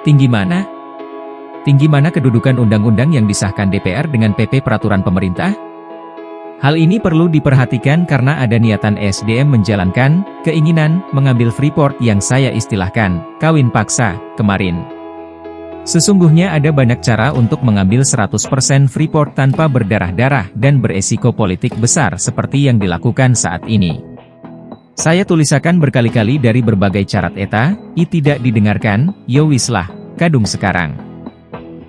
Tinggi mana? Tinggi mana kedudukan undang-undang yang disahkan DPR dengan PP peraturan pemerintah? Hal ini perlu diperhatikan karena ada niatan ESDM menjalankan keinginan mengambil Freeport yang saya istilahkan kawin paksa kemarin. Sesungguhnya ada banyak cara untuk mengambil 100% Freeport tanpa berdarah-darah dan beresiko politik besar seperti yang dilakukan saat ini. Saya tulisakan berkali-kali dari berbagai carat eta, tidak didengarkan, yo wislah, kadung sekarang.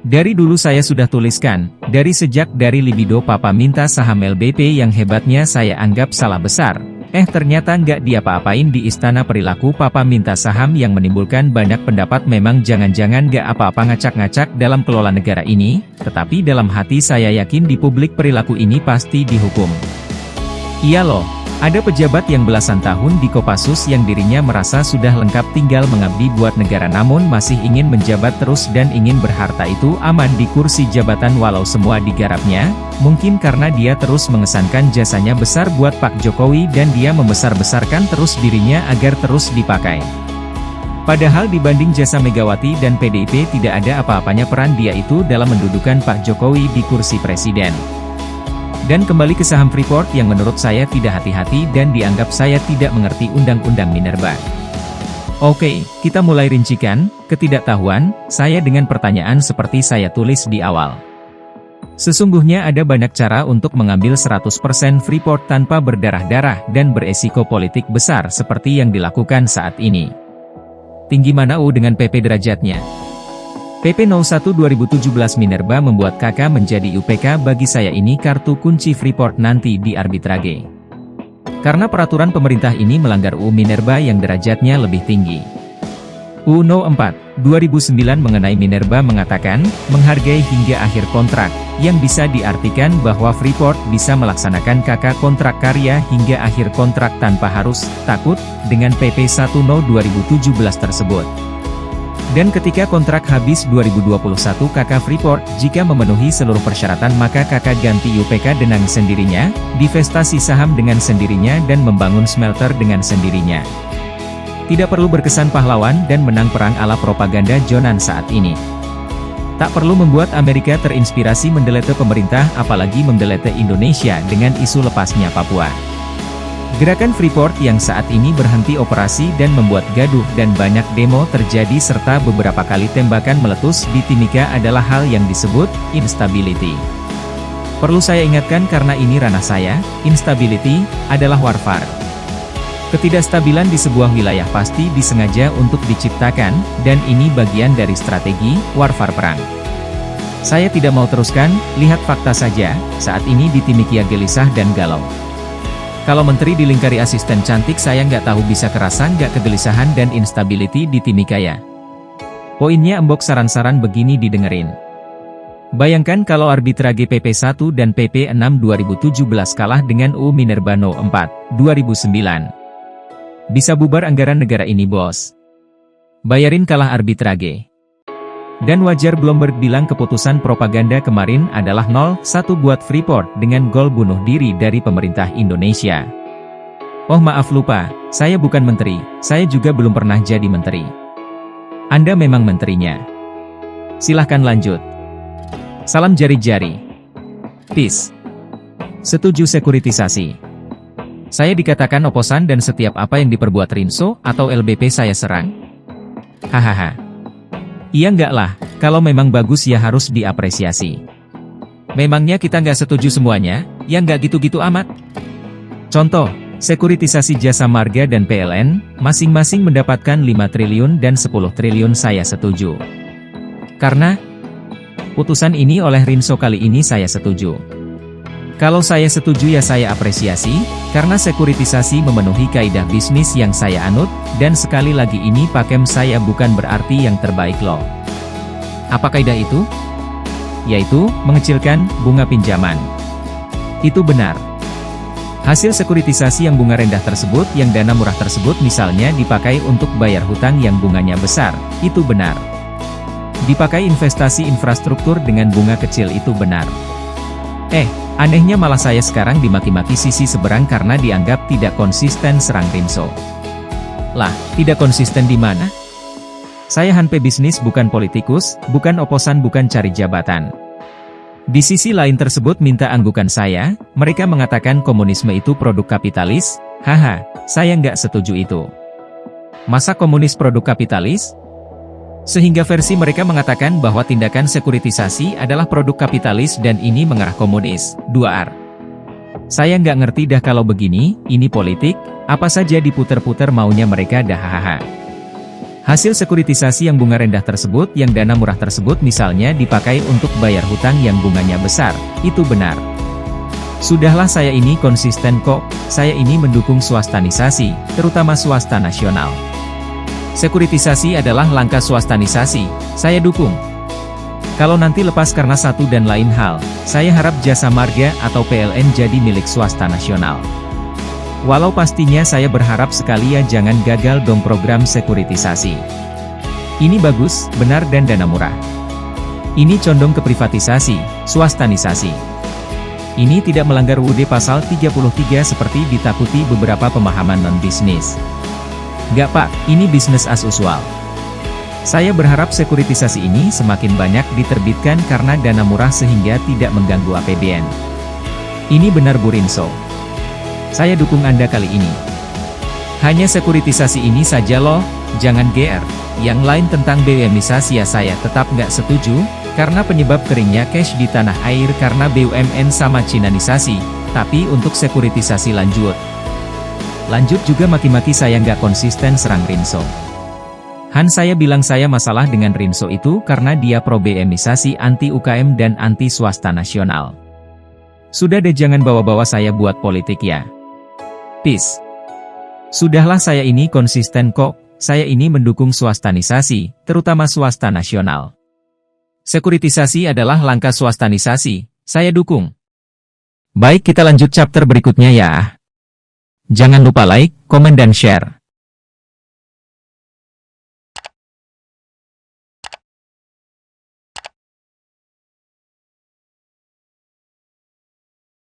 Dari dulu saya sudah tuliskan, dari sejak dari libido papa minta saham LBP yang hebatnya saya anggap salah besar. Ternyata nggak diapa-apain di istana perilaku papa minta saham yang menimbulkan banyak pendapat memang jangan-jangan nggak apa-apa ngacak-ngacak dalam kelola negara ini, tetapi dalam hati saya yakin di publik perilaku ini pasti dihukum. Iya loh. Ada pejabat yang belasan tahun di Kopassus yang dirinya merasa sudah lengkap tinggal mengabdi buat negara namun masih ingin menjabat terus dan ingin berharta itu aman di kursi jabatan walau semua digarapnya, mungkin karena dia terus mengesankan jasanya besar buat Pak Jokowi dan dia membesar-besarkan terus dirinya agar terus dipakai. Padahal dibanding jasa Megawati dan PDIP tidak ada apa-apanya peran dia itu dalam mendudukan Pak Jokowi di kursi presiden. Dan kembali ke saham Freeport yang menurut saya tidak hati-hati dan dianggap saya tidak mengerti Undang-Undang Minerba. Oke, kita mulai rincikan, ketidaktahuan, saya dengan pertanyaan seperti saya tulis di awal. Sesungguhnya ada banyak cara untuk mengambil 100% Freeport tanpa berdarah-darah dan beresiko politik besar seperti yang dilakukan saat ini. Tinggi mana dengan PP derajatnya? PP 01 2017 Minerba membuat KK menjadi UPK bagi saya ini kartu kunci Freeport nanti di arbitrage. Karena peraturan pemerintah ini melanggar UU Minerba yang derajatnya lebih tinggi. UU No. 4, 2009 mengenai Minerba mengatakan, menghargai hingga akhir kontrak, yang bisa diartikan bahwa Freeport bisa melaksanakan KK kontrak karya hingga akhir kontrak tanpa harus takut dengan PP 10 2017 tersebut. Dan ketika kontrak habis 2021 KK Freeport, jika memenuhi seluruh persyaratan maka KK ganti UPK dengan sendirinya, divestasi saham dengan sendirinya dan membangun smelter dengan sendirinya. Tidak perlu berkesan pahlawan dan menang perang ala propaganda Jonan saat ini. Tak perlu membuat Amerika terinspirasi mendelete pemerintah apalagi mendelete Indonesia dengan isu lepasnya Papua. Gerakan Freeport yang saat ini berhenti operasi dan membuat gaduh dan banyak demo terjadi serta beberapa kali tembakan meletus di Timika adalah hal yang disebut instability. Perlu saya ingatkan karena ini ranah saya, instability adalah warfare. Ketidakstabilan di sebuah wilayah pasti disengaja untuk diciptakan, dan ini bagian dari strategi warfare perang. Saya tidak mau teruskan, lihat fakta saja, saat ini di Timika gelisah dan galau. Kalau menteri dilingkari asisten cantik saya nggak tahu bisa kerasa nggak kegelisahan dan instability di Timika ya. Poinnya embok saran-saran begini didengerin. Bayangkan kalau arbitrage PP 1 dan PP 6 2017 kalah dengan UU Minerba No. 4, 2009. Bisa bubar anggaran negara ini bos. Bayarin kalah arbitrage. Dan wajar Bloomberg bilang keputusan propaganda kemarin adalah 0-1 buat Freeport dengan gol bunuh diri dari pemerintah Indonesia. Oh maaf lupa, saya bukan menteri, saya juga belum pernah jadi menteri. Anda memang menterinya. Silahkan lanjut. Salam jari-jari. Peace. Setuju sekuritisasi. Saya dikatakan oposan dan setiap apa yang diperbuat Rinso atau LBP saya serang? Hahaha. Iya enggak lah, kalau memang bagus ya harus diapresiasi. Memangnya kita nggak setuju semuanya, ya nggak gitu-gitu amat. Contoh, sekuritisasi jasa marga dan PLN, masing-masing mendapatkan 5 triliun dan 10 triliun saya setuju. Karena, putusan ini oleh Rinso kali ini saya setuju. Kalau saya setuju ya saya apresiasi, karena sekuritisasi memenuhi kaidah bisnis yang saya anut, dan sekali lagi ini pakem saya bukan berarti yang terbaik loh. Apa kaidah itu? Yaitu, mengecilkan bunga pinjaman. Itu benar. Hasil sekuritisasi yang bunga rendah tersebut yang dana murah tersebut misalnya dipakai untuk bayar hutang yang bunganya besar, itu benar. Dipakai investasi infrastruktur dengan bunga kecil itu benar. Anehnya malah saya sekarang dimaki-maki sisi seberang karena dianggap tidak konsisten serang Rinso. Lah, tidak konsisten di mana? Saya Han pebisnis bukan politikus, bukan oposan bukan cari jabatan. Di sisi lain tersebut minta anggukan saya, mereka mengatakan komunisme itu produk kapitalis, haha, saya nggak setuju itu. Masa komunis produk kapitalis? Sehingga versi mereka mengatakan bahwa tindakan sekuritisasi adalah produk kapitalis dan ini mengarah komunis, 2R. Saya nggak ngerti dah kalau begini, ini politik, apa saja diputer-puter maunya mereka dah hahaha. Hasil sekuritisasi yang bunga rendah tersebut yang dana murah tersebut misalnya dipakai untuk bayar hutang yang bunganya besar, itu benar. Sudahlah saya ini konsisten kok, saya ini mendukung swastanisasi, terutama swasta nasional. Sekuritisasi adalah langkah swastanisasi, saya dukung. Kalau nanti lepas karena satu dan lain hal, saya harap Jasa Marga atau PLN jadi milik swasta nasional. Walau pastinya saya berharap sekali ya jangan gagal dong program sekuritisasi. Ini bagus, benar dan dana murah. Ini condong ke privatisasi, swastanisasi. Ini tidak melanggar UUD pasal 33 seperti ditakuti beberapa pemahaman non-bisnis. Nggak Pak, ini bisnis as usual. Saya berharap sekuritisasi ini semakin banyak diterbitkan karena dana murah sehingga tidak mengganggu APBN. Ini benar Bu Rinso. Saya dukung Anda kali ini. Hanya sekuritisasi ini saja loh, jangan GR. Yang lain tentang BUMnisasi ya saya tetap nggak setuju, karena penyebab keringnya cash di tanah air karena BUMN sama Cinanisasi, tapi untuk sekuritisasi lanjut. Lanjut juga maki-maki saya nggak konsisten serang Rinso. Han saya bilang saya masalah dengan Rinso itu karena dia pro BUMnisasi anti UKM dan anti swasta nasional. Sudah deh jangan bawa-bawa saya buat politik ya. Peace. Sudahlah saya ini konsisten kok, saya ini mendukung swastanisasi, terutama swasta nasional. Sekuritisasi adalah langkah swastanisasi, saya dukung. Baik kita lanjut chapter berikutnya ya. Jangan lupa like, komen dan share.